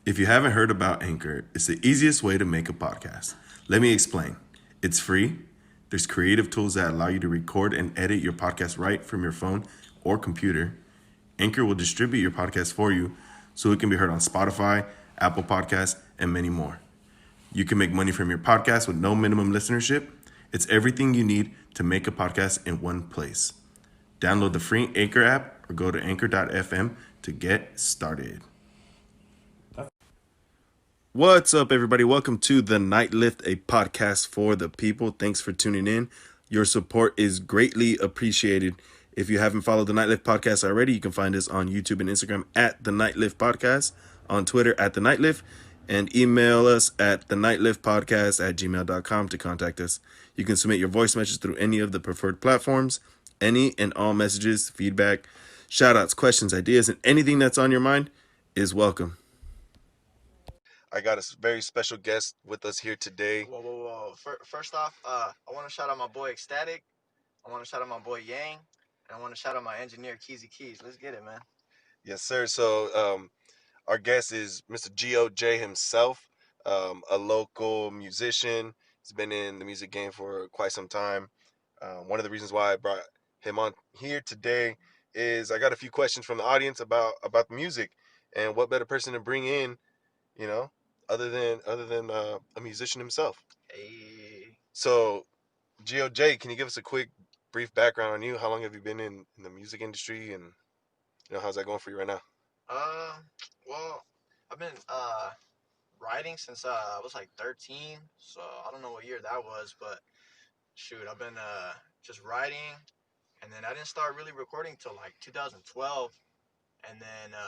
If you haven't heard about Anchor, it's the easiest way to make a podcast. Let me explain. It's free. There's creative tools that allow you to record and edit your podcast right from your phone or computer. Anchor will distribute your podcast for you so it can be heard on Spotify, Apple Podcasts, and many more. You can make money from your podcast with no minimum listenership. It's everything you need to make a podcast in one place. Download the free Anchor app or go to anchor.fm to get started. What's up, everybody? Welcome to the Nightlift, a podcast for the people. Thanks for tuning in. Your support is greatly appreciated. If you haven't followed the Nightlift podcast already, you can find us on YouTube and Instagram at the Nightlift Podcast, on Twitter at the Nightlift, and email us at the nightliftpodcast at gmail.com to contact us. You can submit your voice message through any of the preferred platforms. Any and all messages, feedback, shout outs, questions, ideas, and anything that's on your mind is welcome. I got a very special guest with us here today. Whoa. First off, I want to shout out my boy Ecstatic. I want to shout out my boy Yang. And I want to shout out my engineer, Keezy Keys. Let's get it, man. Yes, sir. So, our guest is Mr. G.O.J. himself, a local musician. He's been in the music game for quite some time. One of the reasons why I brought him on here today is I got a few questions from the audience about the music, and what better person to bring in, you know, other than a musician himself. Hey. So, G.O.J., can you give us a quick, brief background on you? How long have you been in the music industry, and how's that going for you right now? Uh, well, I've been writing since I was like 13. So I don't know what year that was, but shoot, I've been just writing, and then I didn't start really recording till like 2012. And then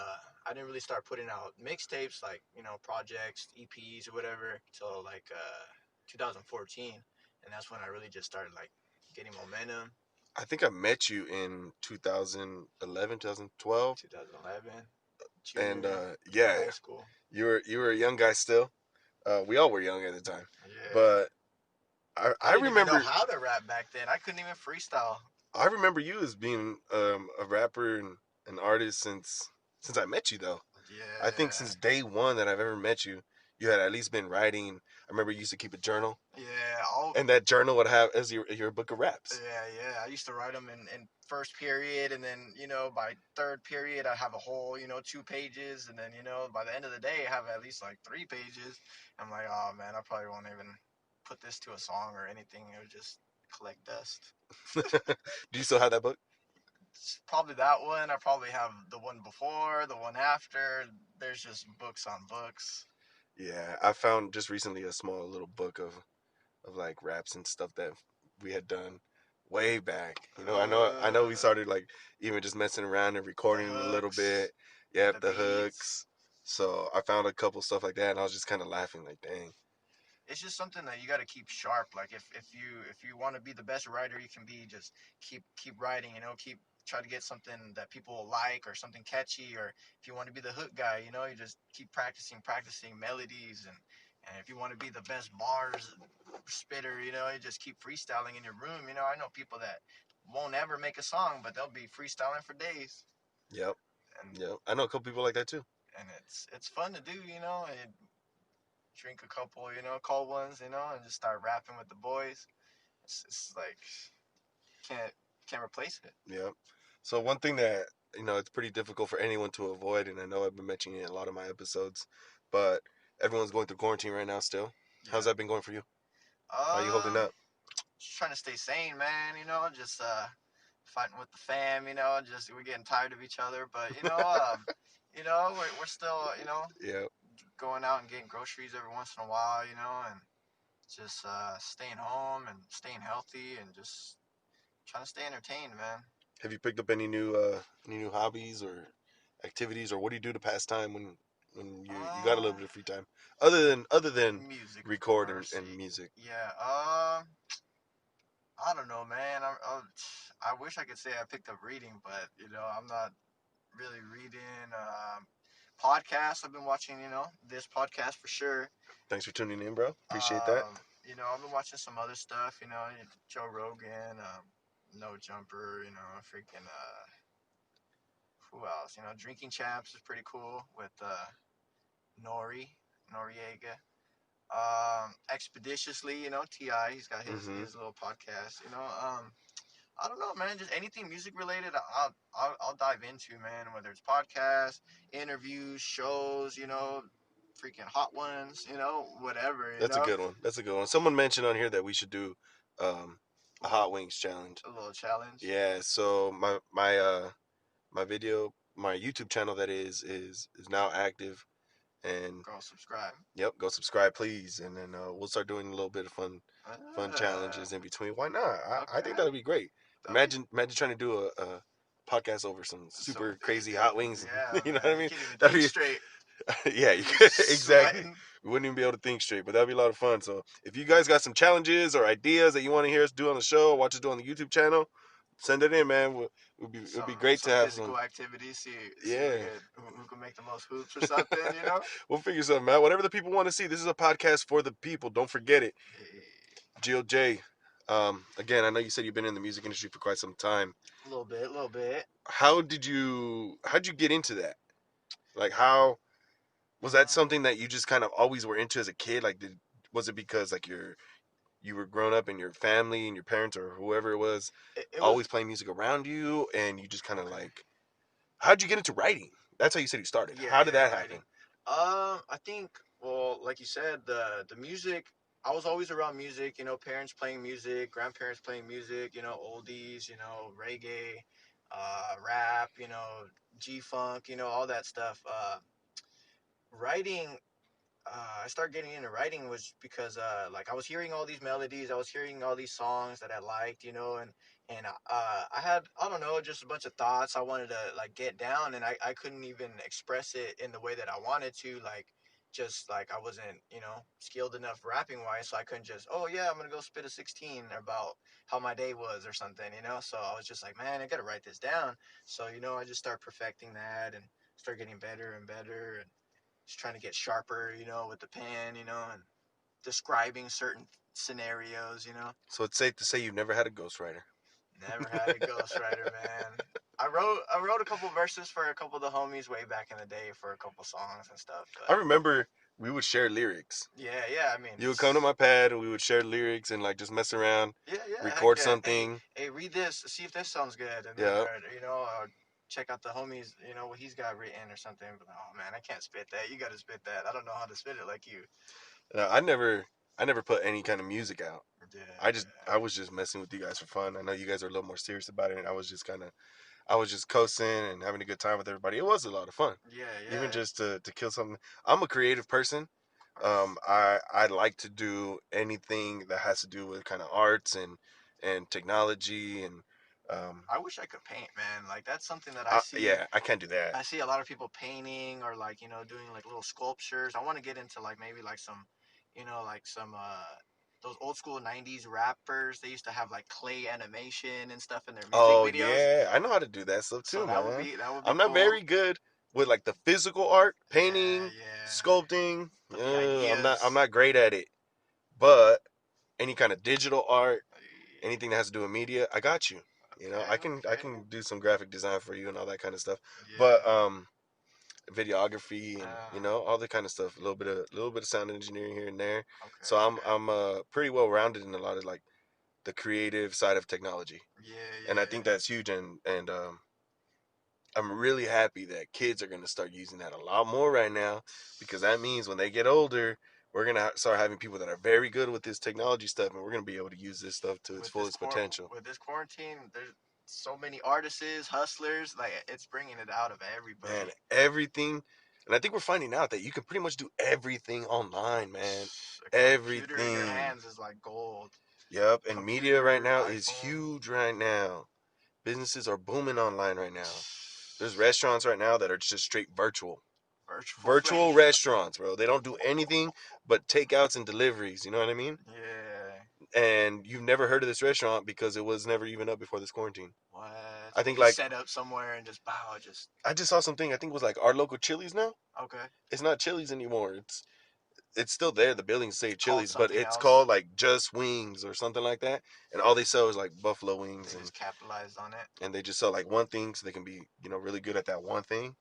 I didn't really start putting out mixtapes, like, projects, EPs or whatever, till like 2014. And that's when I really just started like getting momentum. I think I met you in 2011, 2012. 2011, And junior yeah, high school. you were a young guy still. We all were young at the time. Yeah. But I I I didn't even know remember how to rap back then. I couldn't even freestyle. I remember you as being a rapper and an artist since I met you though. I think Yeah. since day one that I've ever met you, you had at least been writing. I remember you used to keep a journal, Yeah. and that journal would have as your book of raps. Yeah. I used to write them in first period, and then by third period I have a whole 2 pages, and then by the end of the day I have at least like 3 pages. I'm like, oh man, I probably won't even put this to a song or anything. It would just collect dust. Do you still have that book? It's probably that one. I probably have the one before, the one after. There's just books on books. Yeah, I found just recently a small little book of like raps and stuff that we had done way back. I know we started like even just messing around and The recording a little hooks, bit. Yep, the the beats. hooks. So I found a couple stuff like that, and I was just kind of laughing, like, dang. It's just something that you got to keep sharp. Like if you want to be the best writer you can be, just keep writing. Keep try to get something that people like or something catchy. Or if you want to be the hook guy, you just keep practicing melodies. And if you want to be the best bars spitter, you just keep freestyling in your room. I know people that won't ever make a song, but they'll be freestyling for days. Yep, And yep. I know a couple people like that too. it's fun to do. And drink a couple, cold ones, and just start rapping with the boys. It's like can't can't replace it. Yep. So one thing that it's pretty difficult for anyone to avoid, and I know I've been mentioning it in a lot of my episodes, but everyone's going through quarantine right now still. How's Yeah. that been going for you? How are you holding Um, up? just trying to stay sane, man. Just fighting with the fam. Just we're getting tired of each other, but we're still Yeah. going out and getting groceries every once in a while. And just staying home and staying healthy and just trying to stay entertained, man. Have you picked up any new hobbies or activities, or what do you do to pass time when you got a little Uh, bit of free time other than Music, of record course. and music? Yeah. I don't know, man. I wish I could say I picked up reading, but I'm not really reading. Podcasts. I've been watching. This podcast for sure. Thanks for tuning in, bro. Appreciate that. Um, I've been watching some other stuff. Joe Rogan, No Jumper. Freaking who else? Drinking Champs is pretty cool with Nori Noriega. Expeditiously, Ti. He's got his Mm-hmm. his little podcast. I don't know, man. Just anything music related, I'll dive into, man. Whether it's podcasts, interviews, shows, freaking hot ones, whatever, That's a good one. That's a good one. Someone mentioned on here that we should do um, a a hot little wings challenge. a little challenge. Yeah. So my video, my YouTube channel that is now active, and Go subscribe. yep, go subscribe, please, and then we'll start doing a little bit of fun Ah, challenges in between. Why not? I think okay. that'd be great. That'll be Imagine trying to do a podcast over some some super crazy hot wings. yeah, You know what man. I You mean? can't even That'd think be straight. yeah, you You be could exactly. sweating. We wouldn't even be able to think straight, but that'd be a lot of fun. So if you guys got some challenges or ideas that you want to hear us do on the show, watch us do on the YouTube channel, send it in, man. It'd be great to Some have some. physical activities. See Yeah, who can make the most hoops or something. we'll figure something out. Whatever the people want to see. This is a podcast for the people. Don't forget it. Hey, G.O.J. Again, I know you said you've been in the music industry for quite some time. a little bit, a little bit. How'd you get into that? Like, how was that Um, something that you just kind of always were into as a kid? Like, was it because like you were growing up and your family and your parents or whoever it was it was always playing music around you, and you just kind of okay. like, how'd you get into writing? That's how you said you started. Yeah, How did yeah, that writing. happen? I think, well, like you said, the music. I was always around music. Parents playing music, grandparents playing music. Oldies. Reggae, rap. G funk. All that stuff. Writing I started getting into writing was because like I was hearing all these melodies, I was hearing all these songs that I liked, and I had, I don't know, just a bunch of thoughts I wanted to like get down, and I couldn't even express it in the way that I wanted to, like just like I wasn't skilled enough rapping wise, so I couldn't just, oh yeah, I'm gonna go spit a 16 about how my day was or something, so I was just like, man, I gotta write this down. So I just start perfecting that and start getting better and better, and just trying to get sharper, with the pen, and describing certain scenarios. So it's safe to say you've never had a ghostwriter. Never had a ghostwriter, man. I wrote a couple verses for a couple of the homies way back in the day for a couple songs and stuff, I but remember we would share lyrics. yeah, yeah. I mean, You would come to my pad and we would share lyrics and like just mess around, yeah, yeah. Heck record yeah. Hey, something. hey, read this. See if this sounds good, and then Yeah. check out the homies. What he's got written or something. But oh man, I can't spit that. You got to spit that. I don't know how to spit it like you. I never put any kind of music out. Yeah. I was just messing with you guys for fun. I know you guys are a little more serious about it, and I was just coasting and having a good time with everybody. It was a lot of fun, Yeah, even yeah. just to kill something. I'm a creative person. I like to do anything that has to do with kind of arts and technology and I wish I could paint, man. Like that's something that I see. yeah, I can't do that. I see a lot of people painting or like doing like little sculptures. I want to get into like maybe like some, like some those old school '90s rappers. They used to have like clay animation and stuff in their music Oh videos. yeah, I know how to do that stuff So too, that would man. be that would be I'm not cool. very good with like the physical art, Yeah, painting, yeah. sculpting. But the I'm ideas. not great at it. But any kind of digital art, anything that has to do with media, I got you. You know, Okay, I okay. can do some graphic design for you and all that kind of stuff. But Yeah. videography and Uh, all that kind of stuff. A little bit of sound engineering here and there. okay, So okay. I'm pretty well rounded in a lot of like the creative side of technology, Yeah, and I think yeah. that's huge. And I'm really happy that kids are gonna start using that a lot more right now, because that means when they get older, we're gonna start having people that are very good with this technology stuff, and we're gonna be able to use this stuff to its fullest potential. With this quarantine, there's so many artists, hustlers. Like it's bringing it out of Man, everybody. everything, and I think we're finding out that you can pretty much do everything online, man. A computer in your Everything. hands is like gold. Yep, and media right Computer, now is iPhone, huge right now. Businesses are booming online right now. There's restaurants right now that are just straight virtual. virtual Virtual restaurant. restaurants, bro. They don't do anything but takeouts and deliveries. You know what I mean? Yeah. And you've never heard of this restaurant because it was never even up before this quarantine. What? I They think just like set up somewhere and just bow. Just I just saw something. I think it was like our local Chili's now. okay. It's not Chili's anymore. it's still there. The buildings say It's called Chili's, but something it's else. called like Just Wings or something like that. And all they sell is like buffalo wings, They just capitalized on it. and they just sell like one thing, so they can be really good at that one thing,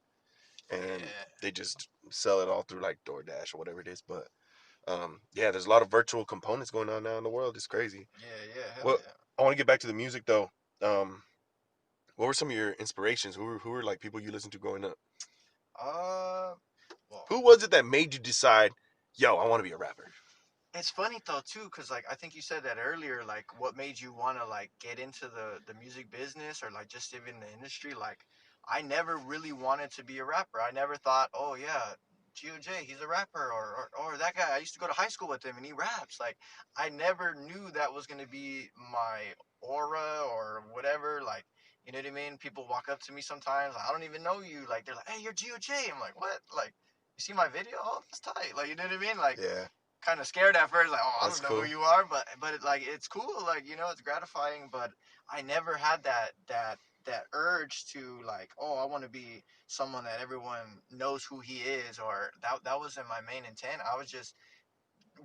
and Yeah, they just sell it all through like DoorDash or whatever it is. But yeah, there's a lot of virtual components going on now in the world. It's crazy. yeah, hell Well, yeah. I want to get back to the music though. What were some of your inspirations? Who were like people you listened to growing up? Uh, well, Who was it that made you decide, yo, I want to be a rapper? it's funny though too, cause like I think you said that earlier. Like, what made you want to like get into the music business or like just even the industry? Like, I never really wanted to be a rapper. I never thought, oh yeah, G.O.J. He's a rapper, or that guy. I used to go to high school with him and he raps. Like, I never knew that was gonna be my aura or whatever. Like, you know what I mean? People walk up to me sometimes. I don't even know you. Like, they're like, hey, you're G.O.J. I'm like, what? Like, you see my video? Oh, that's tight. Like, you know what I mean? Like, Yeah, kind of scared at first, like, oh, I that's don't know who cool. you are, but like it's cool, like it's gratifying. But I never had that urge to like, oh, I want to be someone that everyone knows who he is, or that wasn't my main intent. I was just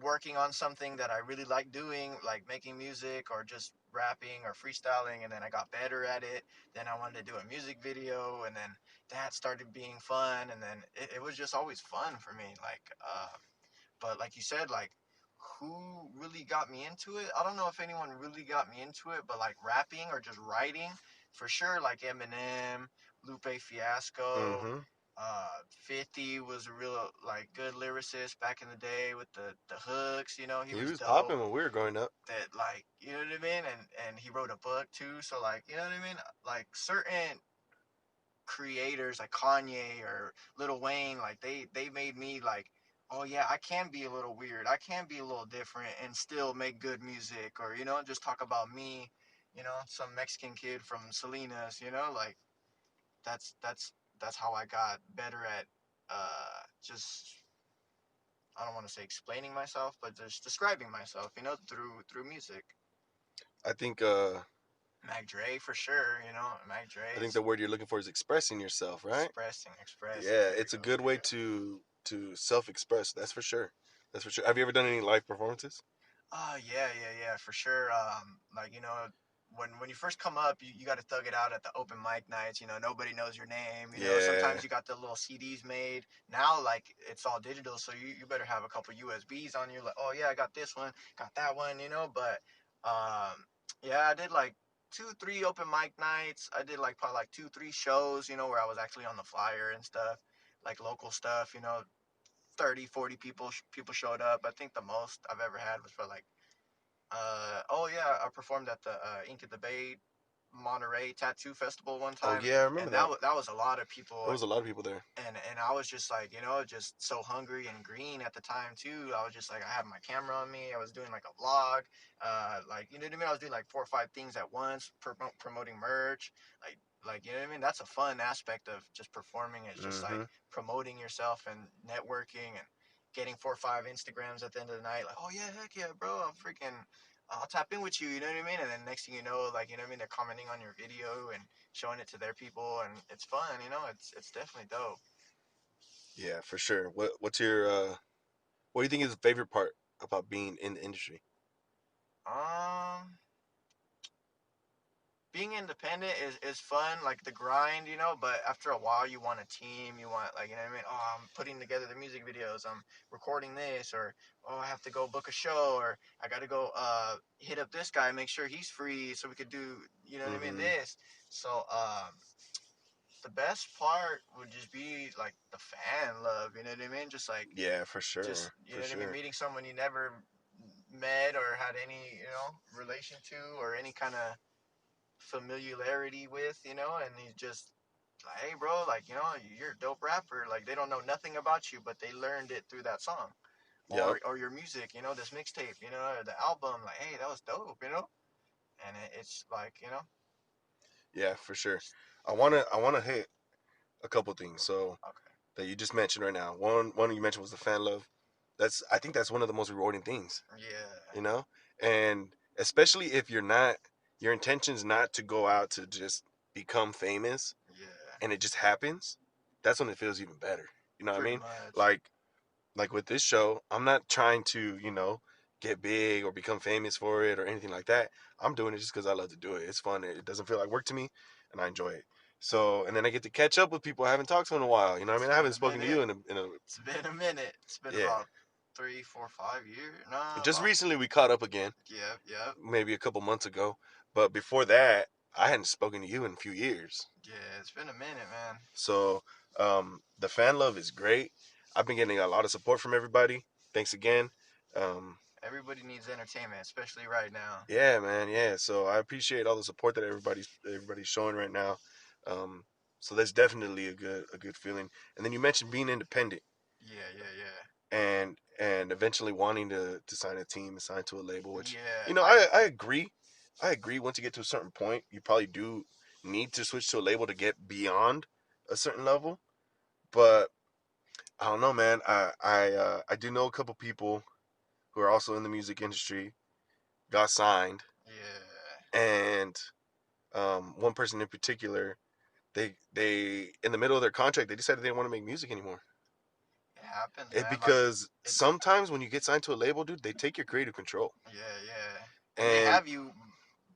working on something that I really like doing, like making music or just rapping or freestyling, and then I got better at it. Then I wanted to do a music video, and then that started being fun, and then it was just always fun for me, like but like you said, like who really got me into it? I don't know if anyone really got me into it, but like rapping or just writing, for sure. Like Eminem, Lupe Fiasco, Mm-hmm. 50 was a real like good lyricist back in the day with the hooks. He He was was dope. popping when we were growing up. That like you know what I mean, and he wrote a book too. So like you know what I mean, like certain creators like Kanye or Lil Wayne, like they made me like, oh yeah, I can be a little weird, I can be a little different, and still make good music, or just talk about me, some Mexican kid from Salinas, like that's how I got better at just I don't want to say explaining myself, but just describing myself, through music. I think Mac Dre for sure, Mac Dre I think is the word you're looking for is expressing yourself, right? expressing. Yeah, There we it's a go. good way to self-express. That's for sure. That's for sure. Have you ever done any live performances? Yeah, for sure. Like when you first come up, you got to thug it out at the open mic nights. Nobody knows your name. Yeah. Sometimes you got the little CDs made. Now, like it's all digital, so you better have a couple USBs on you. Like, oh yeah, I got this one, got that one. But yeah, I did like 2, 3 open mic nights. I did like probably like 2, 3 shows. Where I was actually on the flyer and stuff, like local stuff. 30, 40 people showed up. I think the most I've ever had was for like oh yeah, I performed at the Ink at the Bay Monterey Tattoo Festival one Oh time, yeah, I remember and that. that was a lot of people, There was a lot of people there. and I was just like, just so hungry and green at the time too. I was just like, I had my camera on me. I was doing like a vlog, like you know what I mean. I was doing like 4 or 5 things at once, promoting merch, like you know what I mean. That's a fun aspect of just performing. It's just like Mm-hmm. promoting yourself and networking and getting 4 or 5 Instagrams at the end of the night. Like, oh yeah, heck yeah, bro, I'm freaking. I'll tap in with you, you know what I mean? And then next thing you know, like, you know what I mean? They're commenting on your video and showing it to their people, and it's fun. It's definitely dope. Yeah, for sure. What's your what do you think is the favorite part about being in the industry? Um, being independent is fun, like the grind, but after a while you want a team, you want like, you know what I mean? Oh, I'm putting together the music videos, I'm recording this, or oh, I have to go book a show, or I got to go hit up this guy, make sure he's free so we could do, you know what I mean, Mm-hmm. this. So the best part would just be like the fan love, you know what I mean? Just like Yeah, for just sure. you For know what I mean, sure. meeting someone you never met or had any relation to or any kind of familiarity with, and he's just like, hey, bro, like you're a dope rapper. Like they don't know nothing about you, but they learned it through that song, Yep. or your music, this mixtape, or the album. Like, hey, that was dope. And it's like, Yeah, for sure. just, I wanna hit a couple things. So okay, that you just mentioned right now. One you mentioned was the fan love. I think that's one of the most rewarding things, yeah, you know? And especially if your intention's not to go out to just become famous yeah, and it just happens, that's when it feels even better. You know what I pretty mean? much, Like like with this show, I'm not trying to, get big or become famous for it or anything like that. I'm doing it just because I love to do it. It's fun. It doesn't feel like work to me, and I enjoy it. So, and then I get to catch up with people I haven't talked to in a while. You know what I It's mean? I been haven't a spoken to minute. you in a It's been a minute. It's been yeah. about 3, 4, 5 years. No, Just about recently we caught up again, yep, yep. maybe a couple months ago. But before that, I hadn't spoken to you in a few years. Yeah, it's been a minute, man. So the fan love is great. I've been getting a lot of support from everybody. Thanks again. Um, Everybody needs entertainment, especially right now. yeah, man. Yeah. So I appreciate all the support that everybody's showing right now. Um, so that's definitely a good feeling. And then you mentioned being independent Yeah, yeah, yeah. and eventually wanting to sign a team and sign to a label, which Yeah, I agree. I agree. Once you get to a certain point, you probably do need to switch to a label to get beyond a certain level. But I don't know, man. I do know a couple people who are also in the music industry got signed, yeah. and one person in particular, they in the middle of their contract, they decided they didn't want to make music anymore. It happens, It man. Like because it's sometimes when you get signed to a label, dude, they take your creative control. yeah, yeah. And they And have you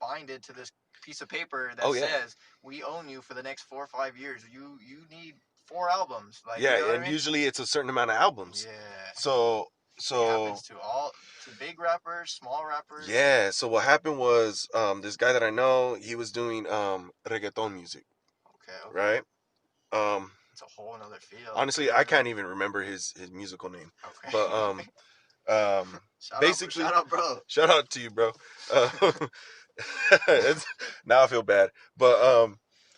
binded to this piece of paper that oh yeah, says we own you for the next 4 or 5 years. You need 4 albums. Like you yeah, know what I and mean? usually it's a certain amount of albums. Yeah. So It so happens to big rappers, small rappers. yeah, so what happened was this guy that I know, he was doing reggaeton music, Okay, okay. right? Um It's a whole nother field. Honestly, I can't even remember his musical name. But Okay. um basically, Shout out, bro. shout out to you, bro. Uh, it's, now I feel bad. But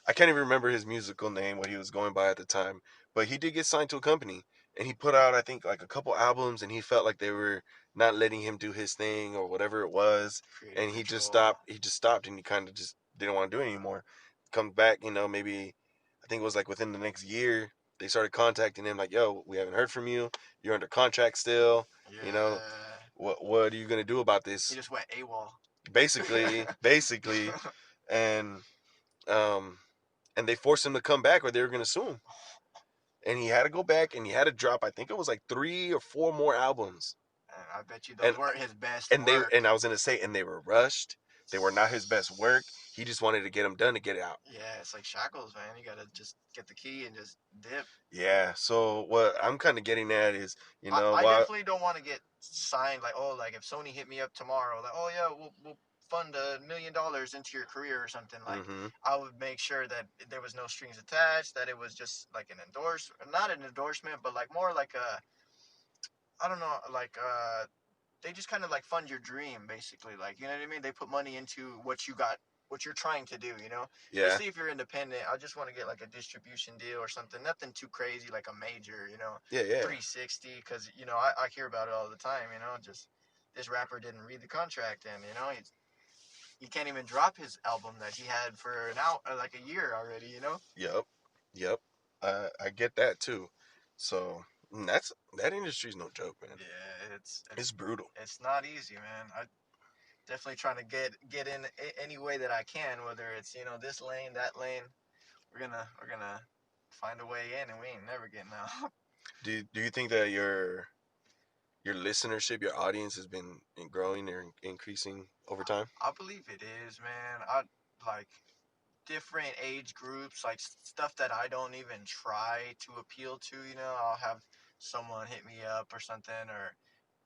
I can't even remember his musical name, what he was going by at the time. But he did get signed to a company, and he put out, I think, like a couple albums, and he felt like they were not letting him do his thing or whatever it was, Creative and he just control. stopped. He just stopped, and he kind of just didn't want to do it anymore. Come back, maybe I think it was like within the next year, they started contacting him like, "Yo, we haven't heard from you. You're under contract still. You know, Yeah. what are you gonna do about He this?" just went AWOL. Basically, and um, and they forced him to come back or they were gonna sue him, and he had to go back and he had to drop. I think it was like 3 or 4 more albums, And I bet you and those weren't his best and they work. and I was gonna say, and they were rushed. They were not his best work. He just wanted to get them done to get it out. Yeah, it's like shackles, man. You gotta just get the key and just dip. Yeah. So what I'm kind of getting at is, I why? definitely don't want to get signed like, oh, like if Sony hit me up tomorrow, like, oh yeah, we'll fund $1 million into your career or something. Like, Mm-hmm. I would make sure that there was no strings attached, that it was just like an not an endorsement, but like more like a, I don't know, like they just kind of like fund your dream basically, like you know what I mean, they put money into what you're trying to do, Yeah. especially if you're independent. I just want to get like a distribution deal or something, nothing too crazy like a major, Yeah. Yeah. 360, because I hear about it all the time, just this rapper didn't read the contract, and he can't even drop his album that he had for an out like a year already. Yep. Yep. I get that too. So that industry's no joke, man. Yeah, It's brutal. it's not easy, man. I definitely trying to get in any way that I can, whether it's this lane, that lane. We're gonna find a way in, and we ain't never getting out. Do you think that your listenership, your audience has been growing or increasing over time? I believe it is, man. I like different age groups, like stuff that I don't even try to appeal to. I'll have someone hit me up or something, or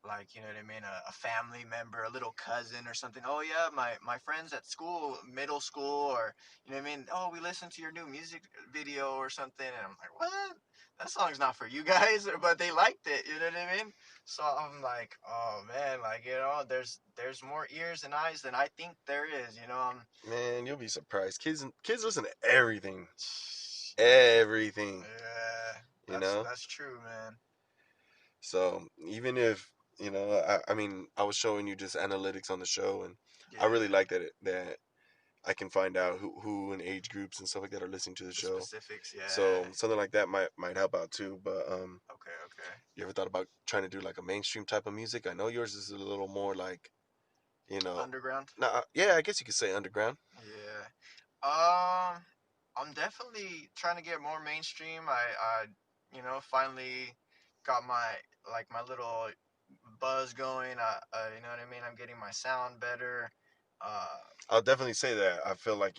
like you know what I mean, a family member, a little cousin or something. Oh yeah, my friends at school, middle school, or you know what I mean. Oh, we listened to your new music video or something, and I'm like, what? That song's not for you guys, but they liked it. You know what I mean? So I'm like, oh man, like there's more ears and eyes than I think there is. Man, you'll be surprised. Kids listen to everything, Yeah, everything. yeah, You know. that's true, man. So even if I mean, I was showing you just analytics on the show, and I really Yeah, like that I can find out who in age groups and stuff like that are listening to the the show. specifics. Yeah. So something like that might help out too. But Okay, okay. you ever thought about trying to do like a mainstream type of music? I know yours is a little more like, you know, Underground. nah, yeah, I guess you could say underground. Yeah. I'm definitely trying to get more mainstream. I finally got my like my little buzz going. You know what I mean. I'm getting my sound better. Uh, I'll definitely say that. I feel like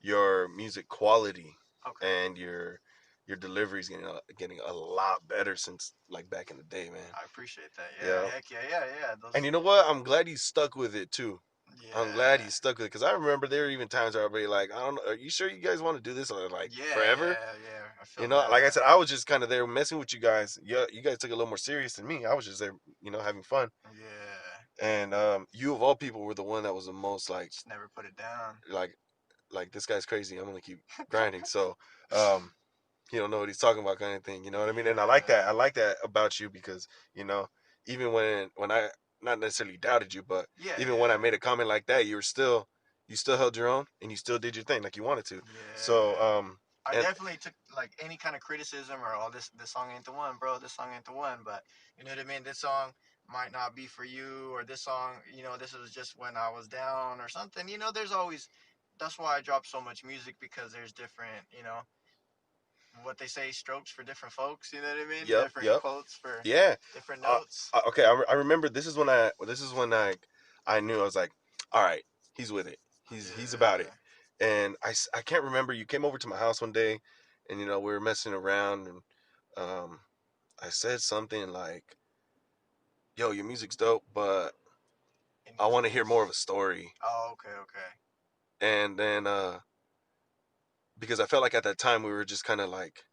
your music quality okay. and your delivery is getting a lot better since like back in the day, man. I appreciate that. Yeah. Yeah. Heck yeah. Yeah. Yeah. And Those. you know what? I'm glad you stuck with it too. I'm glad Yeah. he stuck with it because I remember there were even times where I'd be like, I don't know, are you sure you guys want to do this or like Yeah. forever? Yeah. Yeah. I You feel know, like I that. said, I was just kind of there messing with you guys. Yeah, you guys took it a little more serious than me. I was just there, having fun. Yeah. And you of all people were the one that was the most Just never put it down. like like this guy's crazy. I'm gonna keep grinding. So um, he don't know what he's talking about, kind of thing. You know what I mean? And I like that. Yeah. I like that about you because even when I not necessarily doubted you, but Yeah. even when I Yeah. made a comment like that, you still held your own and you still did your thing like you wanted to. So Yeah. I and definitely took like any kind of criticism or oh this song ain't the one, bro. This song ain't the one. But you know what I mean. This song might not be for you, or this song, this was just when I was down or something. There's always. That's why I drop so much music because there's different, what they say, strokes for different folks. You know what I mean? yep, Different yep, quotes for yeah. different notes. Okay, I remember this is when I knew I was like, all right, he's with it. He's about it. Yeah. And I can't remember. You came over to my house one day, and we were messing around, and um, I said something like, "Yo, your music's dope, but It I needs want to hear more of this. a story." Oh, okay, okay. And then because I felt like at that time we were just kind of like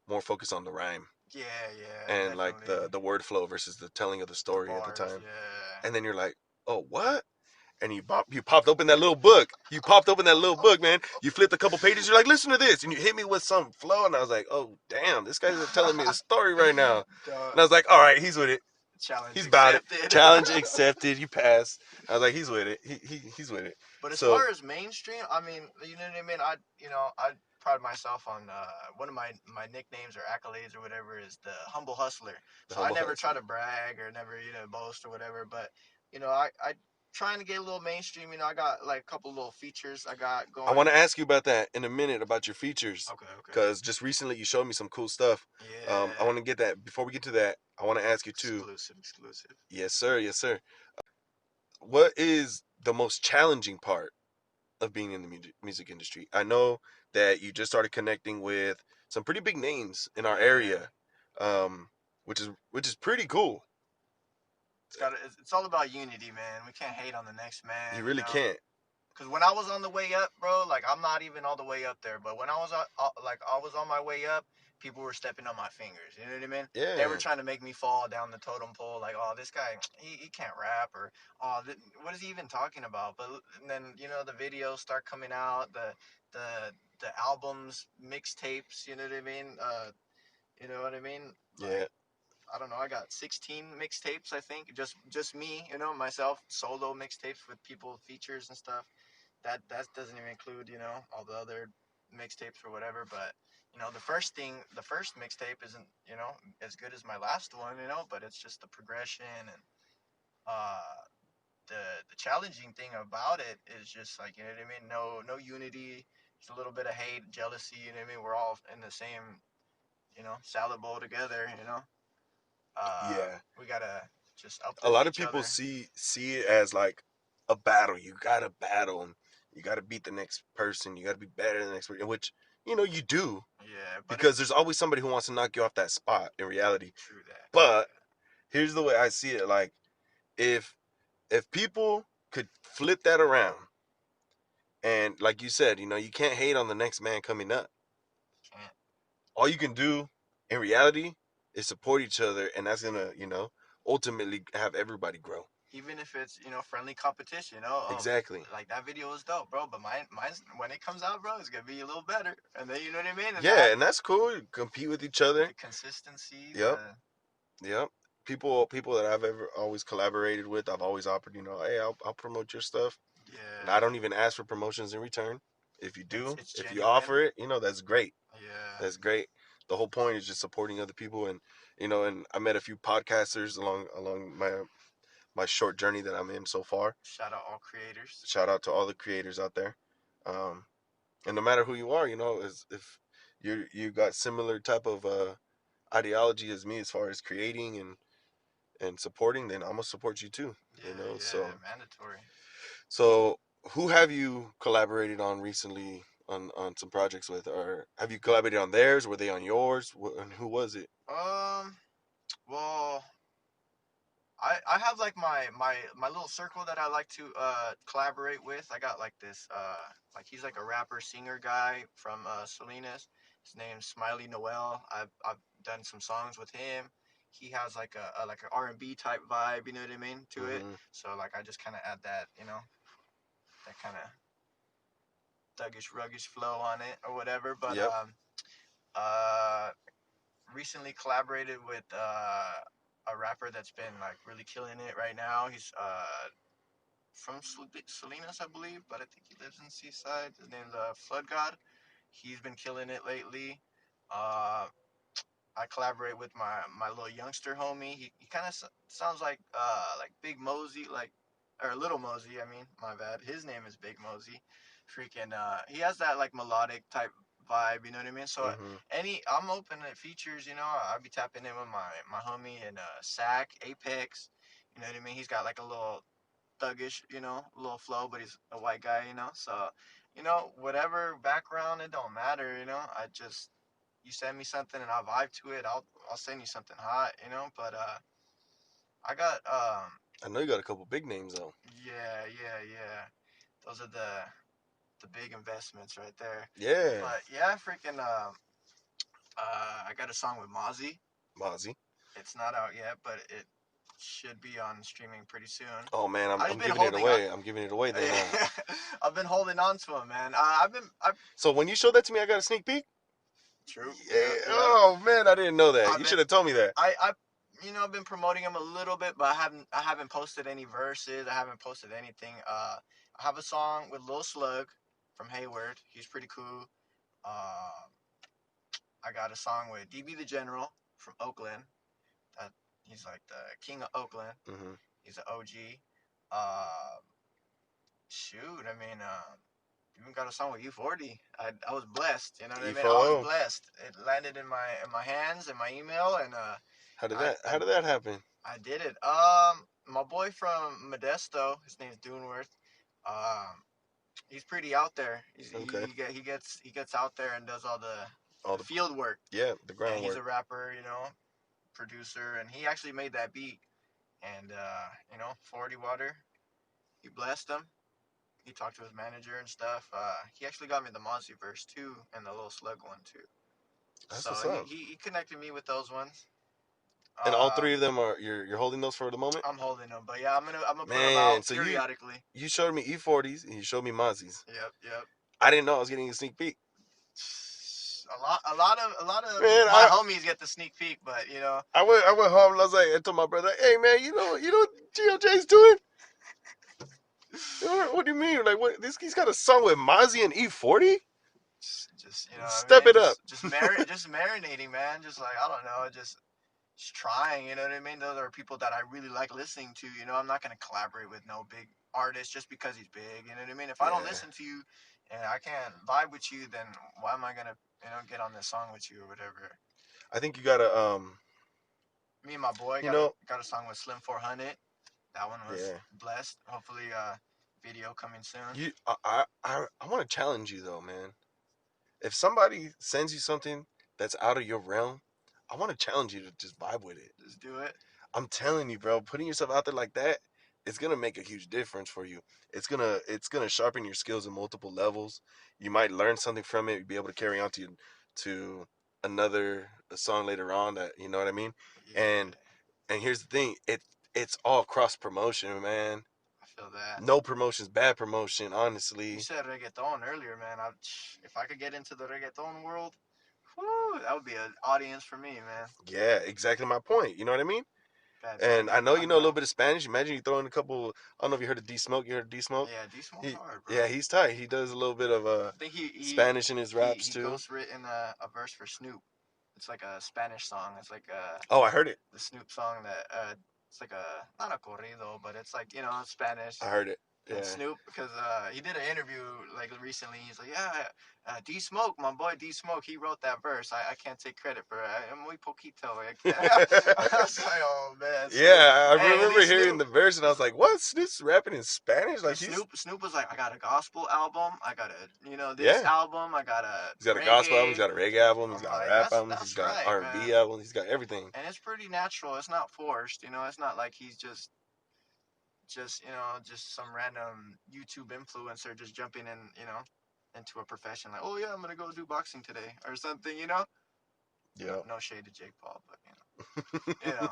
more focused on the rhyme Yeah, yeah, and like definitely. the word flow versus the telling of the The story at the bars, time. yeah. And then you're like, "Oh, what?" And you popped open that little book. You popped open that little book, man. You flipped a couple pages. You're like, listen to this, and you hit me with some flow, and I was like, oh damn, this guy's telling me a story right now. Duh, And I was like, all right, he's with it. challenge He's about it. accepted. Challenge accepted. You passed. I was like, he's with it. He's with it. But as So far as mainstream, I mean, you know what I mean. I pride myself on one of my nicknames or accolades or whatever is the humble hustler. the So I humble never try hustler. to brag or never boast or whatever. But I trying to get a little mainstream. I got like a couple little features I got I going. want to ask you about that in a minute about your features, Okay, okay. because just recently you showed me some cool stuff. I Yeah, want to get that. Before we get to that, I want to ask you too. exclusive, exclusive. Yes, sir. Yes, sir. What is the most challenging part of being in the music industry? I know that you just started connecting with some pretty big names in our Yeah, area, um, which is pretty cool. it's all about unity, man. We can't hate on the next You man, really can't. Cause when I was on the way up, bro, like I'm not even all the way up there, but when I was on my way up, people were stepping on my fingers. You know what I mean? They were Yeah, trying to make me fall down the totem pole, like, oh, this guy, he can't rap, or oh, what is he even talking about? But and then the videos start coming out, the the albums, mixtapes. You know what I mean? You know what I mean? yeah, Like I don't know. I got 16 mixtapes, I think, just me, myself, solo mixtapes with people features and stuff. That doesn't even include all the other mixtapes or whatever. But the first mixtape isn't as good as my last one, but it's just the progression and uh the challenging thing about it is just like what I mean. No unity. Just a little bit of hate, jealousy. You know what I mean? We're all in the same salad bowl together. yeah. We gotta just A uplift lot of each people other. see it as like a battle. You gotta battle and you gotta beat the next person. You gotta be better than the next person, which you do, Yeah, but because it's there's always somebody who wants to knock you off that spot in reality. true that. But here's the way I see it: like if people could flip that around, and like you said, you can't hate on the next man coming up. Can't. All you can do in reality is support each other, and that's gonna ultimately have everybody grow. Even if it's friendly competition. Oh, Exactly. like that video was dope, bro. But mine's when it comes out, bro, it's gonna be a little better. And then you know what I mean. And Yeah, that and that's cool. You compete with each other. the consistency, Yep. Yep. People that I've ever always collaborated with, I've always offered, hey, I'll promote your stuff. And I don't yeah, even ask for promotions in return. If you it's do, it's if you genuine. offer it, that's great. Yeah, That's great. The whole point is just supporting other people, and and I met a few podcasters along my short journey that I'm in so far. shout out all creators. Shout out to all the creators out there. Um, and no matter who you are, is if you got similar type of ideology as me as far as creating and and supporting, then I'm gonna support you too. You Yeah, know, yeah, mandatory. so who have you collaborated on recently on some projects with, or have you collaborated on theirs? Were they on yours? And who was it? Um, well, I have like my little circle that I like to collaborate with. I got like this like he's like a rapper singer guy from Salinas. His name's Smiley Noel. I've done some songs with him. He has like a like an R&B type vibe, you know what I mean, to it. Mm-hmm. So like I just kind of add that, you know, that kind of thuggish ruggish flow on it or whatever. But Yep. uh recently collaborated with a rapper that's been like really killing it right now. He's from Salinas, I believe, but I think he lives in Seaside. His name's Flood God. He's been killing it lately. Uh, I collaborate with my little youngster homie. He kind of sounds like Big Mosey, like or Little Mosey. I mean, my bad. His name is Big Mosey. Freaking, he has that like melodic type vibe. You know what I mean? So Mm-hmm. I'm open to features. You know, I'll be tapping in with my homie and Sack Apex. You know what I mean? He's got like a little thuggish, you know, little flow, but he's a white guy, you know. So, you know, whatever background, it don't matter, you know. I just you send me something and I'll vibe to it. I'll send you something hot, you know. But I got I know you got a couple big names though. yeah, yeah, yeah. Those are the big investments right there. Yeah, But yeah, freaking I got a song with Mozzie. Mozzie. It's not out yet, but it should be on streaming pretty soon. Oh man, I I'm just been giving it holding on. away. I'm giving it away then. I've been holding on to him, man. I've So when you showed that to me, I got a sneak peek. true. Yeah. Yep, yep. Oh man, I didn't know that. I've You been, should have told me that. you know, I've been promoting him a little bit, but I haven't posted any verses. I haven't posted anything. I have a song with Lil Slug from Hayward. He's pretty cool. Uh, I got a song with DB the General from Oakland. That he's like the king of Oakland. Mm-hmm. He's an OG. Uh, shoot, I mean, even got a song with U40. I was blessed. You know what I mean? I was E4O. blessed. It landed in my hands in my email, and How did I, that? I How did that happen? I did it. My boy from Modesto, his name's Duneworth. He's pretty out there. Okay. He gets out there and does all All the the field work. yeah, the And he's groundwork. a rapper, you know, producer, and he actually made that beat. And you know, 40 Water, he blessed him. He talked to his manager and stuff. He actually got me the Mozzie verse too, and the little slug one too. That's So what's he, up. he, he connected me with those ones. And all Uh, three of them are you're holding those for the moment. I'm holding them, but yeah, I'm gonna put them Man, out so periodically. you showed me E40s and you showed me Mozzie's. Yep, yep. I didn't know I was getting a sneak peek. A lot of Man, my homies get the sneak peek, but you know, I went home and I was like, I told my brother, hey man, you know what GOJ's doing? What do you mean? Like what? This he's got a song with Mozzie and E40. just you know what I Step mean, it up. just marinating, man. Just like I don't know, just trying. You know what I mean? Those are people that I really like listening to. You know, I'm not gonna collaborate with no big artist just because he's big. You know what I mean? If I don't Yeah, listen to you and I can't vibe with you, then why am I gonna get on this song with you or whatever? I think you gotta Me and my boy you got a know, got a song with Slim 400. That one was yeah. blessed. Hopefully, video coming soon. I want to challenge you though, man. If somebody sends you something that's out of your realm, I want to challenge you to just vibe with it. Just do it. I'm telling you, bro, putting yourself out there like that, it's gonna make a huge difference for you. It's gonna sharpen your skills in multiple levels. You might learn something from it, be able to carry on to another a song later on that you know what I mean. And Yeah, and here's the thing, it's all cross promotion, man. I feel that. No promotion's bad promotion, You honestly. said reggaeton earlier, man. If I could get into the reggaeton world, whew, that would be an audience for me, man. Yeah, exactly my point. You know what I mean? Bad And I Bunny, know I you know a little know. bit of Spanish. Imagine you throw in a couple. I don't know if you heard of D Smoke. You heard of D Smoke? Yeah, D Smoke's He, hard, bro. yeah, he's tight. He does a little bit of I think he he Spanish in his he raps he too. ghost written a verse for Snoop. It's like a Spanish song. It's like Oh, I heard it. the Snoop song that it's like a not a corrido, but it's like you know Spanish. I heard it. And Yeah. Snoop, because he did an interview like recently. He's like, yeah, D Smoke, my boy D Smoke, he wrote that verse. I can't take credit for it. I'm muy poquito. I can't. I was like, oh man, Snoop. Yeah, I Hey, at remember least hearing Snoop. the verse and I was like, "What? Snoop's rapping in Spanish? Like he's Snoop was like, I got a gospel album. I got a this yeah. album. I got a He's got a gospel album. He's reggae. got a reggae album. He's I'm got like, rap albums. He's that's got right, man. R&B albums. He's got everything. And it's pretty natural. It's not forced. It's not like he's just some random YouTube influencer just jumping in, into a profession like, oh yeah, I'm gonna go do boxing today or something. No, Yep. no shade to Jake Paul, but you know,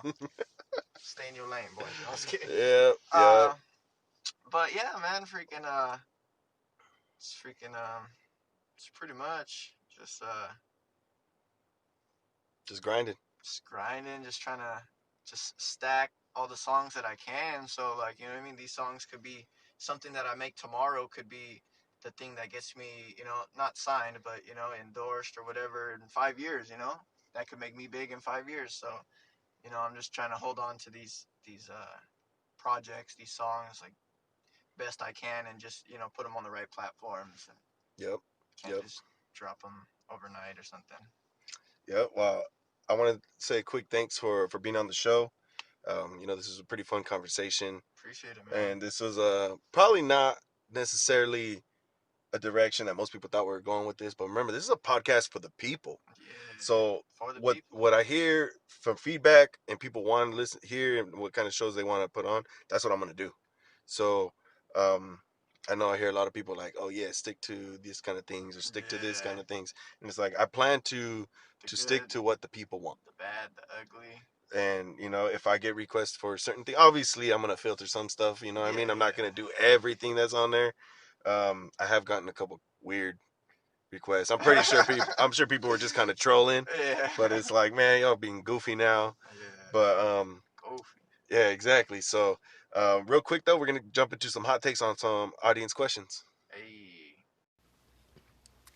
stay in your lane, boy. No, I was kidding. Yep. Yep. Uh, but yeah, man, freaking it's freaking it's pretty much Just grinding. just grinding, just trying to just stack all the songs that I can. So like, you know what I mean? These songs could be something that I make tomorrow could be the thing that gets me, not signed, but endorsed or whatever in 5 years. That could make me big in 5 years. So, I'm just trying to hold on to these projects, these songs like best I can and just, put them on the right platforms and Yep. can't Yep. just drop them overnight or something. Yep. Well, I want to say a quick thanks for being on the show. This is a pretty fun conversation, Appreciate it, man. and this was probably not necessarily a direction that most people thought we were going with this. But remember, this is a podcast for the people. Yeah, So for the what people. what I hear from feedback and people want to listen hear and what kind of shows they want to put on, that's what I'm gonna do. So um, I know I hear a lot of people like, oh yeah, stick to these kind of things or stick to this Yeah, kind of things, and it's like I plan to the stick good, to what the people want. the bad, the ugly. And if I get requests for certain things, obviously I'm gonna filter some stuff. You know what I Yeah, mean? I'm not yeah, gonna do everything that's on there. I have gotten a couple weird requests. I'm pretty sure people. I'm sure people were just kind of trolling, yeah, but it's like, man, y'all being goofy now. yeah. But Goofy. yeah, exactly. So, real quick though, we're gonna jump into some hot takes on some audience questions. Hey,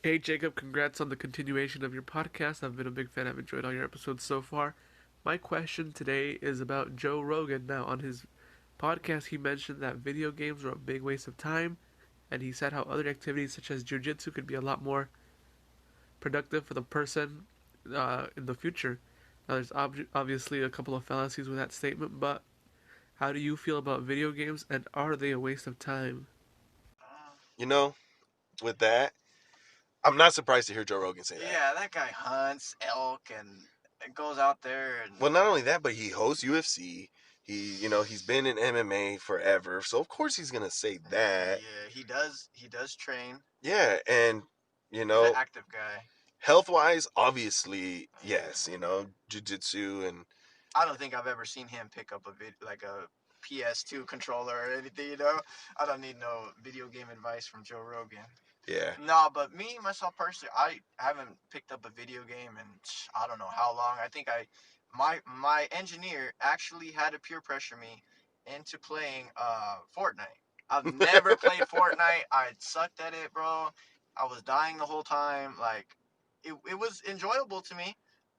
Hey Jacob, congrats on the continuation of your podcast. I've been a big fan. I've enjoyed all your episodes so far. My question today is about Joe Rogan. Now, on his podcast, he mentioned that video games are a big waste of time, and he said how other activities such as jujitsu could be a lot more productive for the person in the future. Now, there's obviously a couple of fallacies with that statement, but how do you feel about video games, and are they a waste of time? uh, You know, with that, I'm not surprised to hear Joe Rogan say that. yeah, that guy hunts elk and goes out there and Well, not only that, but he hosts UFC. He's been in MMA forever, so of course he's gonna say that. yeah, he does train. Yeah, and you He's an know, active guy. health wise, obviously, yes. Yeah. Jujitsu and I don't think I've ever seen him pick up like a PS2 controller or anything. I don't need no video game advice from Joe Rogan. yeah, No, but me myself personally, I haven't picked up a video game in I don't know how long. I think my engineer actually had to peer pressure me into playing Fortnite. I've never played Fortnite. I sucked at it, bro. I was dying the whole time. Like it was enjoyable to me,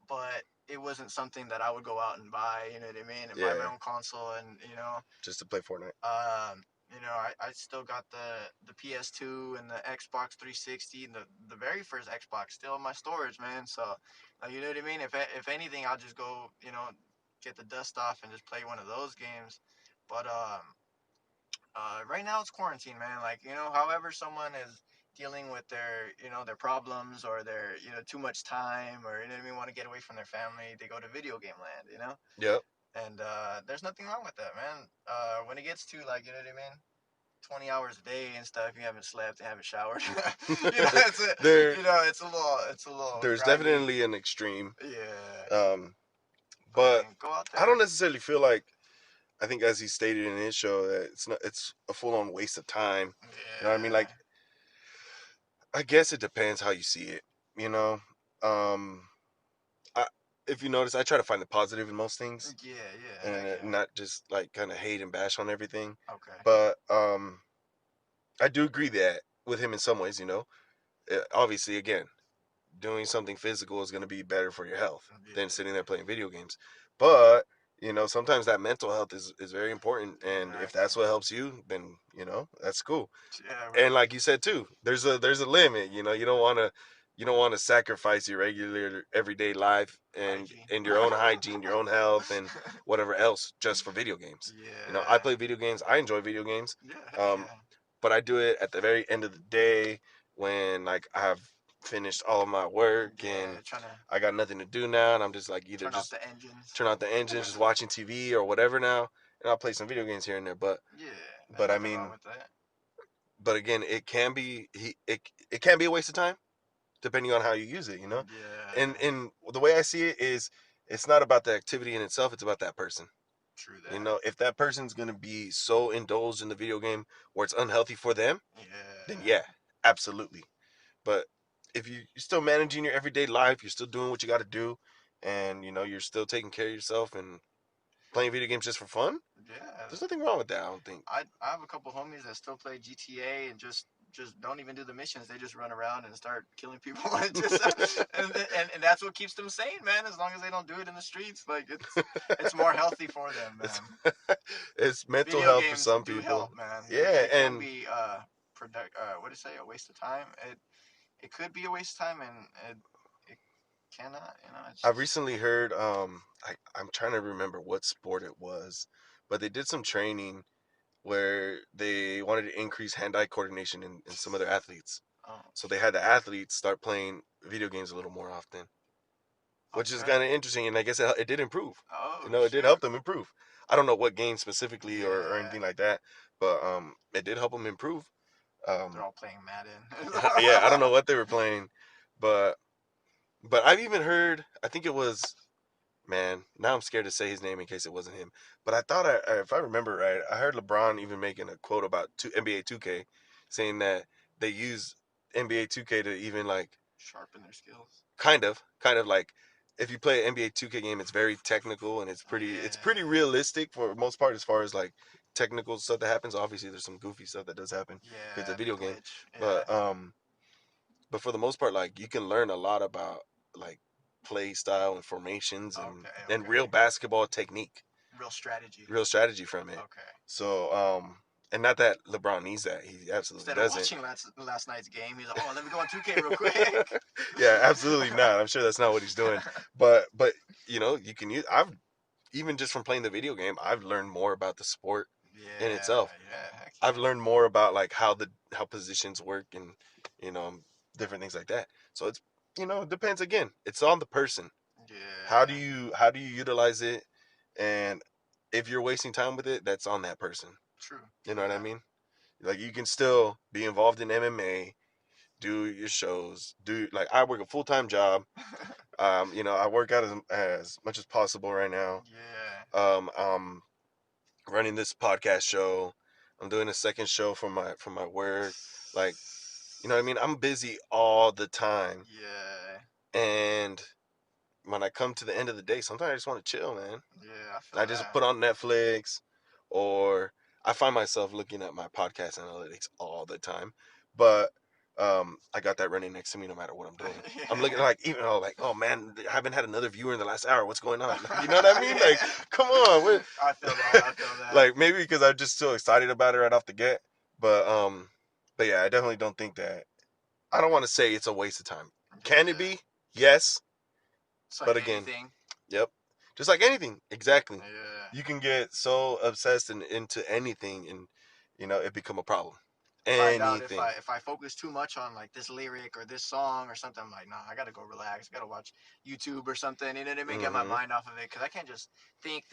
but it wasn't something that I would go out and buy. You know what I mean? And buy my yeah, own console and. just to play Fortnite. I still got the PS2 and the Xbox 360 and the very first Xbox still in my storage, man. So, you know what I mean? If anything, I'll just go, get the dust off and just play one of those games. But right now it's quarantine, man. Like, however someone is dealing with their problems or their, too much time or, you know what I mean, want to get away from their family, they go to video game land. Yep. And there's nothing wrong with that, man. When it gets to like, you know what I mean, 20 hours a day and stuff, you haven't slept, you haven't showered. It's a, there, it's a little there's grimy. definitely an extreme, Yeah, um, but I but mean, go out I don't there. necessarily feel like. I think, as he stated in his show, that it's not. It's a full on waste of time. You know what I mean? Yeah, Like, I guess it depends how you see it. You know, um, I, if you notice, I try to find the positive in most things, yeah, yeah. Heck and yeah. not just like kind of hate and bash on everything. Okay. But I do agree that with him in some ways. Obviously, again, doing something physical is going to be better for your health than Yeah, sitting there playing video games. But sometimes that mental health is very important, and if Exactly. that's what helps you, then that's cool. Yeah, And like you said too, there's a limit. You don't want to sacrifice your regular everyday life and hygiene. your own hygiene, your own health, and whatever else just for video games. I Yeah. play video games. I enjoy video games. Yeah, heck Um, yeah. but I do it at the very end of the day when like I've finished all of my work and Yeah, trying to I got nothing to do now, and I'm just like either turn off just the engines. turn out the engine, just watching TV or whatever now, and I'll play some video games here and there. But Yeah, there's but I nothing wrong mean, with that. but again, it can be a waste of time depending on how you use it. And Yeah, the way I see it is, it's not about the activity in itself; it's about that person. true that. If that person's gonna be so indulged in the video game where it's unhealthy for them, then Yeah. yeah, absolutely. But if you're still managing your everyday life, you're still doing what you got to do, and you're still taking care of yourself and playing video games just for fun, Yeah. there's nothing wrong with that. I don't think. I have a couple homies that still play GTA and just don't even do the missions. They just run around and start killing people and just and that's what keeps them sane, man. As long as they don't do it in the streets, like it's more healthy for them, it's man. it's mental Video health for games some do people. help, man. Yeah, They can and be what do you say, a waste of time. It could be a waste of time, and it cannot. It's I've just recently heard I'm trying to remember what sport it was, but they did some training where they wanted to increase hand-eye coordination in some of their athletes. oh So they had the athletes start playing video games a little more often, which is okay. kind of interesting. And I guess it did improve. Oh It did shoot. help them improve. I don't know what game specifically or Yeah, anything like that, but it did help them improve. they're Um, all playing Madden. yeah, I don't know what they were playing, but I've even heard. I think it was, man. Now I'm scared to say his name in case it wasn't him. But I thought, if I remember right, I heard LeBron even making a quote about NBA 2K, saying that they use NBA 2K to even like Sharpen their skills. kind of like, if you play an NBA 2K game, it's very technical and it's pretty Yeah, realistic for the most part as far as like technical stuff that happens. Obviously, there's some goofy stuff that does happen because it's a yeah, the video game, glitch. Yeah. but for the most part, like you can learn a lot about like play style and formations and Okay, real okay. basketball technique, Real strategy. real strategy from it. Okay. So and not that LeBron needs that, he absolutely Instead of doesn't. watching last night's game, he's like, "Oh, let me go on 2K real quick." Yeah, absolutely not. I'm sure that's not what he's doing. But you can use. I've even just from playing the video game, I've learned more about the sport in Yeah, itself. yeah, heck I've yeah. learned more about like how positions work and you know different things like that. So it's it depends again. It's on the person. Yeah, How do you utilize it, and if you're wasting time with it, that's on that person. true, You know true what I that. mean? Like you can still be involved in MMA, do your shows, do like I work a full time job. I work out as much as possible right now. Yeah. I'm running this podcast show. I'm doing a second show for my work. Like, you know what I mean? I'm busy all the time. Yeah, And when I come to the end of the day, sometimes I just want to chill, man. yeah, I feel I just that. put on Netflix, or I find myself looking at my podcast analytics all the time. But I got that running next to me no matter what I'm doing. I'm looking Yeah. like, even like, oh man, I haven't had another viewer in the last hour. What's going on? You know what I mean? Like, Yeah. come on, I feel that. I feel that. like maybe because I'm just so excited about it right off the get. But yeah, I definitely don't think that. I don't want to say it's a waste of time. Can it Yeah. be? Yes, It's but like again, anything. yep. Just like anything, exactly. Yeah. You can get so obsessed and into anything, and it become a problem. Find out Anything. if I focus too much on like this lyric or this song or something, I'm like, nah, I gotta go relax. I gotta watch YouTube or something. You know what I mean? Get my Mm-hmm. mind off of it because I can't just think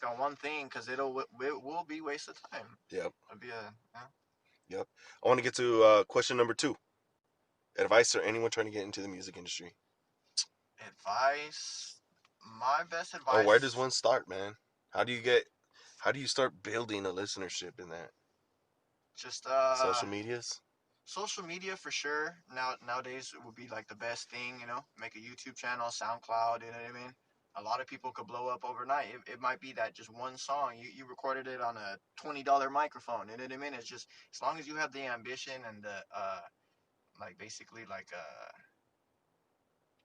on one thing because it will be waste of time. Yep. It'll be a Yep. I want to get to question number 2. Advice for anyone trying to get into the music industry. advice. My best Or where does advice, one start, man? How do you start building a listenership in that? just Social medias? social media for sure. Nowadays it would be like the best thing, make a YouTube channel, SoundCloud, you know what I mean? A lot of people could blow up overnight. It might be that just one song you recorded it on a $20 microphone, you know what I mean? It's just as long as you have the ambition and the like basically like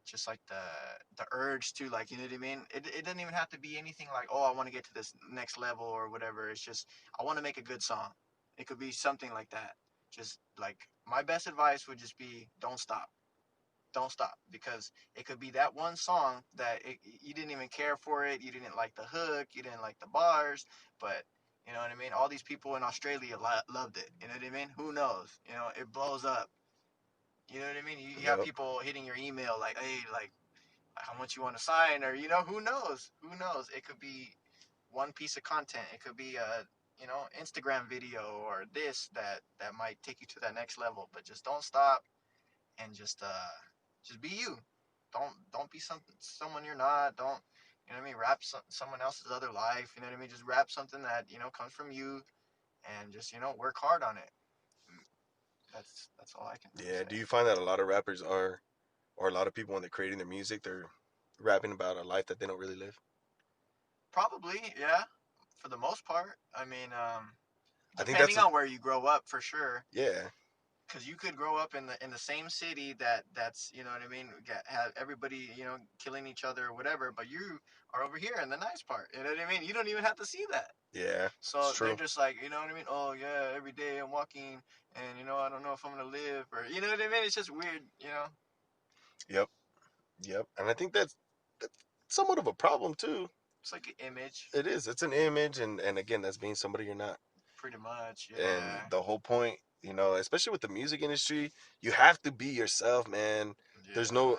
just like the urge to, like, you know what I mean. It doesn't even have to be anything like, oh, I want to get to this next level or whatever. It's just I want to make a good song. It could be something like that. Just like my best advice would just be don't stop, don't stop, because it could be that one song that you didn't even care for it, you didn't like the hook, you didn't like the bars, but you know what I mean, all these people in Australia loved it, you know what I mean, who knows, you know, it blows up, you know what I mean, you have Yep. people hitting your email like, hey, like, how much you want to sign, or you know, who knows, it could be one piece of content, it could be a, you know, Instagram video or this that might take you to that next level, but just don't stop, and just be you. Don't be someone you're not. Don't, you know what I mean, rap someone else's other life. You know what I mean. Just rap something that, you know, comes from you, and just, you know, work hard on it. That's all I can really Yeah. say. Do you find that a lot of rappers are, or a lot of people when they're creating their music, they're rapping about a life that they don't really live? Probably, yeah, for the most part. I mean, I think that's depending on where you grow up, for sure. yeah. Because you could grow up in the same city that's, you know what I mean, have everybody, you know, killing each other or whatever, but you are over here in the nice part. You know what I mean? You don't even have to see that. Yeah. It's So they're true. just like, you know what I mean? Oh yeah, every day I'm walking, and you know, I don't know if I'm gonna live, or you know what I mean? It's just weird, you know. Yep. Yep. And I think that's somewhat of a problem too. It's like an image, It is. It's an image, and again, that's being somebody you're not. pretty much. And Yeah, the whole point, especially with the music industry, you have to be yourself, man. There's no yeah,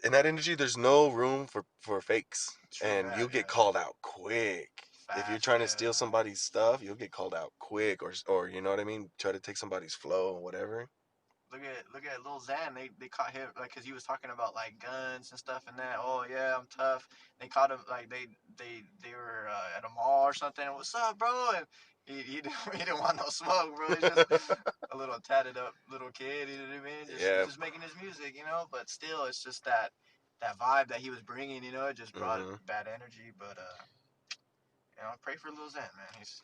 in that industry, there's no room for fakes, true and that. you'll get Yeah, called out quick. If you're fast. trying to steal Yeah. somebody's stuff, you'll get called out quick, or you know what I mean. Try to take somebody's flow or whatever. Look at Lil Xan. They caught him like because he was talking about like guns and stuff and that. Oh yeah, I'm tough. They caught him like they were at a mall or something. What's up, bro? And he didn't, he didn't want no smoke, bro. He's just a little tatted up little kid. You know what I mean? Yeah. Just making his music, you know. But still, it's just that vibe that he was bringing. You know, it just brought Hmm. bad energy. But you know, pray for Lil Xan, man. He's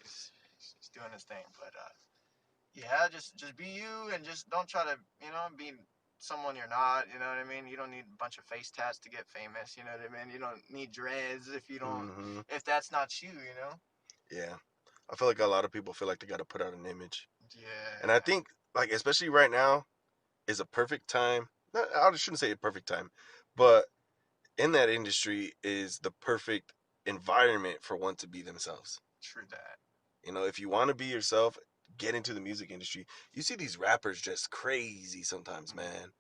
doing his thing. But yeah, just be you, and just don't try to, you know, be someone you're not. You know what I mean? You don't need a bunch of face tats to get famous. You know what I mean? You don't need dreads if you don't, Hmm. if that's not you. You know? Yeah. I feel like a lot of people feel like they got to put out an image, and I Yeah, think like especially right now is a perfect time. I shouldn't say a perfect time, but in that industry is the perfect environment for one to be themselves. true that. If you want to be yourself, get into the music industry. You see these rappers just crazy sometimes, Mhm. man. You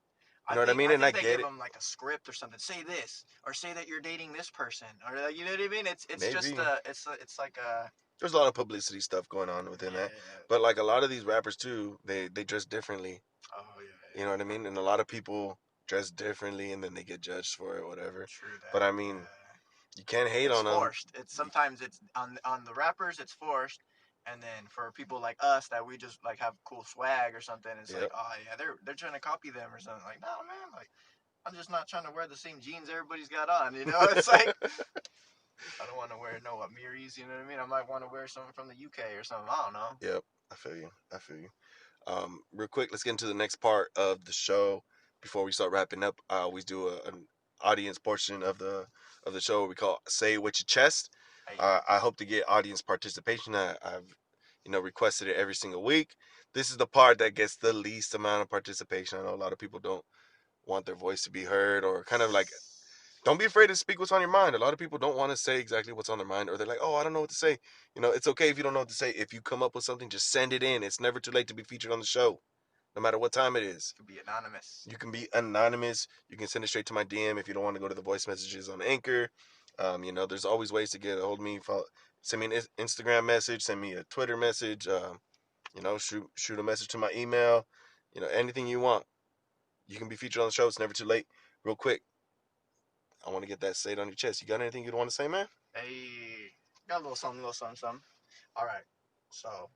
I know what I think mean? I And I think they get give it. them like a script or something. Say this, or say that you're dating this person, or like, you know what I mean? It's just Maybe it's like a there's a lot of publicity stuff going on within that, yeah. but like a lot of these rappers too, they dress differently. Oh yeah, You know what I mean? And a lot of people dress differently, and then they get judged for it, whatever. true But that. I mean, Yeah. you can't hate It's on them. forced. It's sometimes it's on the rappers it's forced, and then for people like us that we just like have cool swag or something, it's like, Yep. oh yeah, they're trying to copy them or something. Like, no man, like I'm just not trying to wear the same jeans everybody's got on. You know, it's like I don't want to wear no Amiris. You know what I mean? I might want to wear something from the UK or something. I don't know. Yep. I feel you. I feel you. Real quick, let's get into the next part of the show before we start wrapping up. I always do an audience portion of the show we call "Say It with Your Chest." Hey, I hope to get audience participation. I've requested it every single week. This is the part that gets the least amount of participation. I know a lot of people don't want their voice to be heard, or kind of like don't be afraid to speak what's on your mind. A lot of people don't want to say exactly what's on their mind, or they're like, oh, I don't know what to say. It's okay if you don't know what to say. If you come up with something, just send it in. It's never too late to be featured on the show, no matter what time it is. could be anonymous. You can be anonymous. You can send it straight to my DM if you don't want to go to the voice messages on Anchor. There's always ways to get a hold of me. Send me an Instagram message, send me a Twitter message. Shoot a message to my email. Anything you want. You can be featured on the show. It's never too late. Real quick, I want to get that say it on your chest. You got anything you'd want to say, man? Hey, got a little something, little something, something. All right, so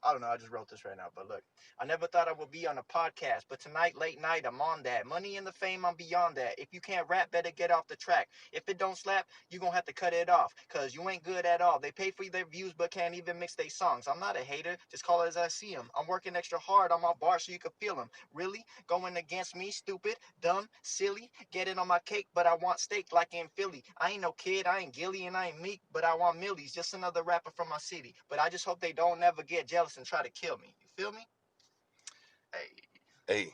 I don't know. I just wrote this right now. But look, I never thought I would be on a podcast, but tonight, late night, I'm on that. Money and the fame, I'm beyond that. If you can't rap, better get off the track. If it don't slap, you gonna have to cut it off, cause you ain't good at all. They pay for their views, but can't even mix their songs. I'm not a hater, just call it as I see them. I'm working extra hard on my bar so you can feel them. Really? Going against me, stupid, dumb, silly? Get it on my cake, but I want steak like in Philly. I ain't no kid, I ain't Gilly, and I ain't Meek, but I want millies. Just another rapper from my city. But I just hope they don't ever get jealous and try to kill me. You feel me? Hey,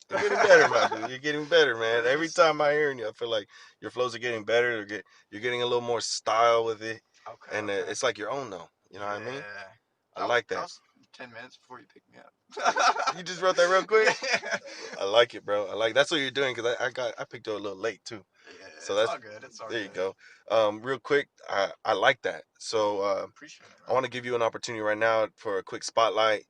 you're getting better, my Hey. dude. You're getting better, man. Every Thanks. time I hear you, I feel like your flows are getting better. You're getting a little more style with it, Okay, and okay. it's like your own, though. You know what I mean? Yeah. I like That that. was 10 minutes before you picked me up. You just wrote that real quick. Yeah. I like it, bro. I like that's what you're doing because I picked it a little late too. Yeah, So it's that's all good. It's all there you good. go. Real quick, I like that. So Appreciate it, I man. want to give you an opportunity right now for a quick spotlight.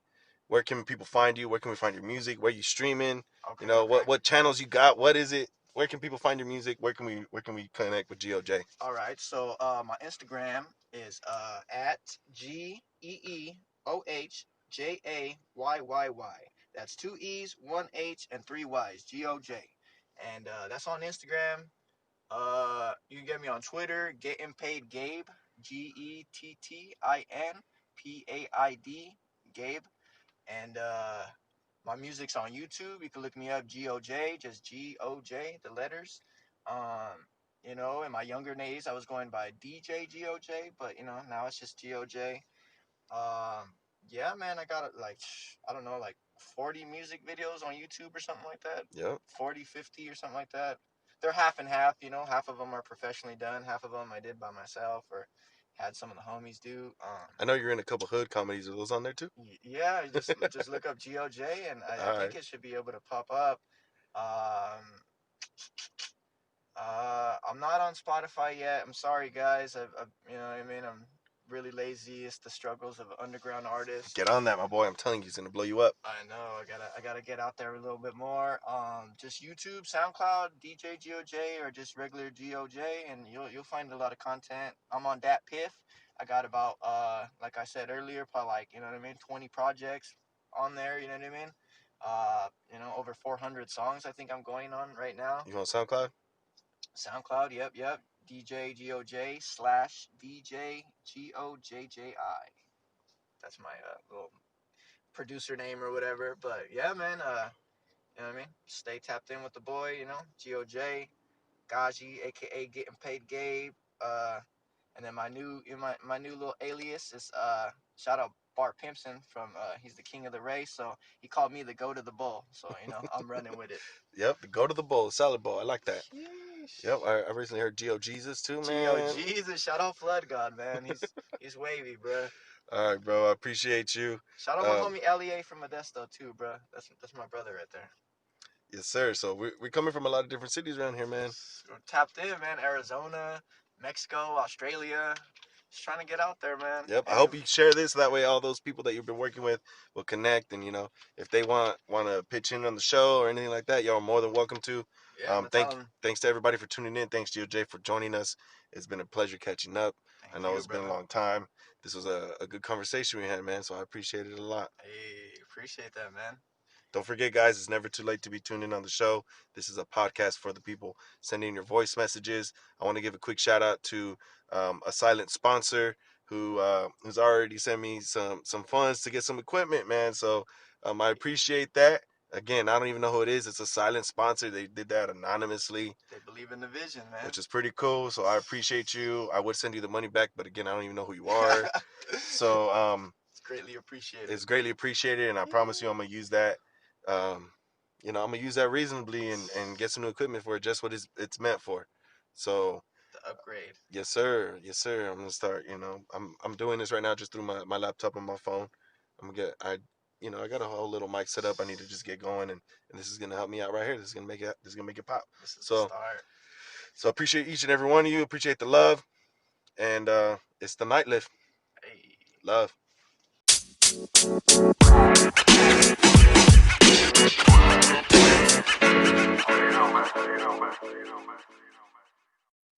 Where can people find you? Where can we find your music? Where you streaming? You Okay, know okay. what channels you got? What is it? Where can people find your music? Where can we connect with GOJ? All right. So my Instagram is at GEOHJAYYY. That's two E's, one H, and three Y's. GOJ. And that's on Instagram. You can get me on Twitter, Getting Paid Gabe, GETTINPAID, Gabe. And my music's on YouTube. You can look me up, G.O.J, just G.O.J, the letters. Um, in my younger days, I was going by DJ G.O.J, but now it's just G.O.J. Um, yeah, man, I got like, I don't know, like 40 music videos on YouTube or something like that. Yep. 40, 50 or something like that. They're half and half, half of them are professionally done, half of them I did by myself or had some of the homies do. I know you're in a couple hood comedies. Are those on there too? Yeah, just look up GOJ and I All right. think it should be able to pop up. Um, I'm not on Spotify yet. I'm sorry, guys. You know what I mean. I'm really lazy. It's the struggles of an underground artist. Get on that, my boy. I'm telling you, it's gonna blow you up. I know. I gotta get out there a little bit more. Just YouTube, SoundCloud, DJ GOJ, or just regular GOJ, and you'll find a lot of content. I'm on that Piff. I got about like I said earlier, probably like 20 projects on there. You know what I mean? Over 400 songs. I think I'm going on right now. You on SoundCloud? SoundCloud. Yep. DJ GOJ slash DJ GOJJI. That's my little producer name or whatever. But yeah, man. You know what I mean? Stay tapped in with the boy. GOJ, Gaji, aka Getting Paid Gabe. And then my new little alias is shout out Bart Pimpson from he's the king of the race, so he called me the goat of the bull. So I'm running with it. Yep. Go to the bowl, salad bowl. I like that. Sheesh. Yep. I recently heard G.O. Jesus too, man. GOJ's shout out Flood God, man. He's wavy, bruh. All right, bro. I appreciate you. Shout out my homie Lea from Modesto too, bruh. That's my brother right there. Yes, sir. So we're coming from a lot of different cities around here, man. We're tapped in, man. Arizona, Mexico, Australia. Just trying to get out there, man. Yep. I And hope you share this. That way, all those people that you've been working with will connect, and if they want to pitch in on the show or anything like that, y'all are more than welcome to. yeah, I'm gonna tell him. Thanks to everybody for tuning in. Thanks to GOJ for joining us. It's been a pleasure catching up. I Thank know you, it's been a brother. long time. This was a good conversation we had, man. So I appreciate it a lot. Hey, appreciate that, man. Don't forget, guys, it's never too late to be tuned in on the show. This is a podcast for the people. Send in your voice messages. I want to give a quick shout out to a silent sponsor who's already sent me some funds to get some equipment, man. So I appreciate that. Again, I don't even know who it is. It's a silent sponsor. They did that anonymously, They believe in the vision, man. which is pretty cool. So I appreciate you. I would send you the money back, but again, I don't even know who you are. So it's greatly appreciated. it's greatly appreciated, and I promise you, I'm gonna use that. Um, I'm gonna use that reasonably and get some new equipment for it, just what it's meant for. So The upgrade. yes, sir, yes, sir. I'm gonna start. I'm doing this right now just through my laptop and my phone. I'm gonna get I got a whole little mic set up. I need to just get going, and this is gonna help me out right here. This is gonna make it pop. This is the So start. so appreciate each and every one of you. Appreciate the love, and it's the Nightlift. Hey. Love.